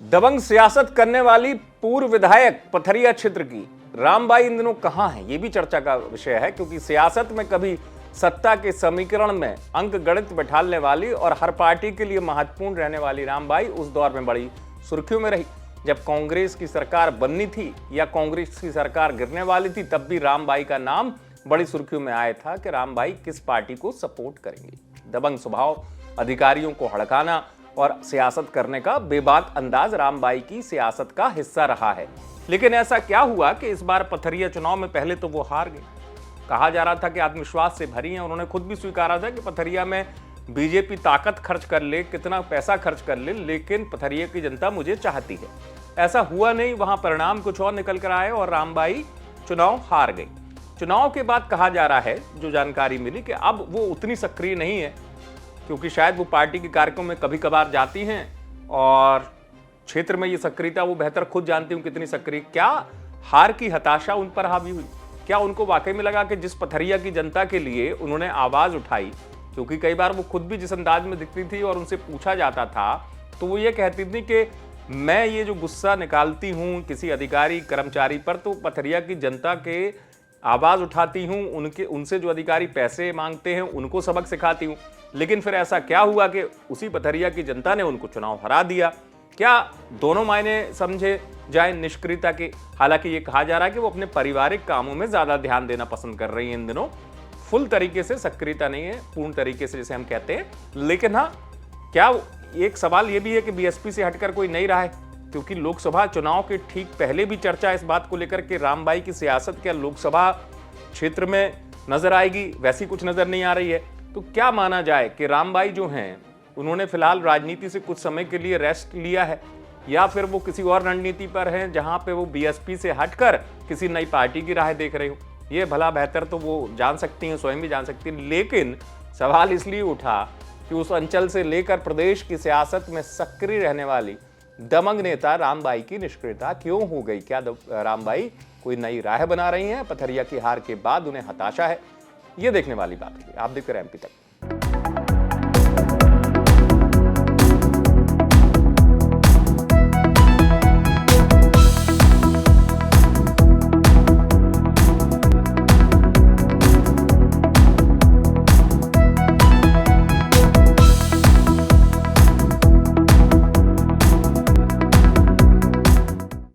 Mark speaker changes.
Speaker 1: दबंग सियासत करने वाली पूर्व विधायक पथरिया क्षेत्र की रामबाई इन दिनों कहां है, यह भी चर्चा का विषय है, क्योंकि सियासत में कभी सत्ता के समीकरण में अंक गणित बैठालने वाली और हर पार्टी के लिए महत्वपूर्ण रहने वाली रामबाई उस दौर में बड़ी सुर्खियों में रही जब कांग्रेस की सरकार बननी थी या कांग्रेस की सरकार गिरने वाली थी। तब भी रामबाई का नाम बड़ी सुर्खियों में आया था कि रामबाई किस पार्टी को सपोर्ट करेंगे। दबंग स्वभाव, अधिकारियों को हड़काना और सियासत करने का बेबाक अंदाज रामबाई की सियासत का हिस्सा रहा है। लेकिन ऐसा क्या हुआ कि इस बार पथरिया चुनाव में पहले तो वो हार गए। कहा जा रहा था कि आत्मविश्वास से भरी हैं, उन्होंने खुद भी स्वीकारा था कि पथरिया में बीजेपी ताकत खर्च कर ले, कितना पैसा खर्च कर ले, लेकिन पथरिया की जनता मुझे चाहती है। ऐसा हुआ नहीं, वहां परिणाम कुछ और निकल कर आए और रामबाई चुनाव हार गई। चुनाव के बाद कहा जा रहा है, जो जानकारी मिली, कि अब वो उतनी सक्रिय नहीं है, क्योंकि शायद वो पार्टी के कार्यक्रम में कभी कभार जाती हैं और क्षेत्र में ये सक्रियता वो बेहतर खुद जानती हूँ कितनी सक्रिय। क्या हार की हताशा उन पर हावी हुई? क्या उनको वाकई में लगा कि जिस पथरिया की जनता के लिए उन्होंने आवाज उठाई, क्योंकि कई बार वो खुद भी जिस अंदाज में दिखती थी और उनसे पूछा जाता था तो वो ये कहती थी कि मैं ये जो गुस्सा निकालती हूँ किसी अधिकारी कर्मचारी पर, तो पथरिया की जनता के आवाज उठाती हूँ, उनसे जो अधिकारी पैसे मांगते हैं उनको सबक सिखाती हूँ। लेकिन फिर ऐसा क्या हुआ कि उसी पथरिया की जनता ने उनको चुनाव हरा दिया। क्या दोनों मायने समझे जाए निष्क्रियता के? हालांकि ये कहा जा रहा है कि वो अपने पारिवारिक कामों में ज्यादा ध्यान देना पसंद कर रही हैं इन दिनों। फुल तरीके से सक्रियता नहीं है, पूर्ण तरीके से जिसे हम कहते हैं। लेकिन हाँ, क्या एक सवाल ये भी है कि बीएसपी से हटकर कोई नहीं रहा है, क्योंकि लोकसभा चुनाव के ठीक पहले भी चर्चा इस बात को लेकर कि रामबाई की सियासत क्या लोकसभा क्षेत्र में नजर आएगी, वैसी कुछ नजर नहीं आ रही है। तो क्या माना जाए कि रामबाई जो हैं उन्होंने फिलहाल राजनीति से कुछ समय के लिए रेस्ट लिया है, या फिर वो किसी और रणनीति पर हैं जहां पे वो बीएसपी से हटकर किसी नई पार्टी की राह देख रहे हो? ये भला बेहतर तो वो जान सकती हैं, स्वयं भी जान सकती हैं। लेकिन सवाल इसलिए उठा कि उस अंचल से लेकर प्रदेश की सियासत में सक्रिय रहने वाली दबंग नेता रामबाई की निष्क्रियता क्यों हो गई? क्या रामबाई कोई नई राह बना रही हैं? पथरिया की हार के बाद उन्हें हताशा है? ये देखने वाली बात है। आप देखते रहे एमपी तक।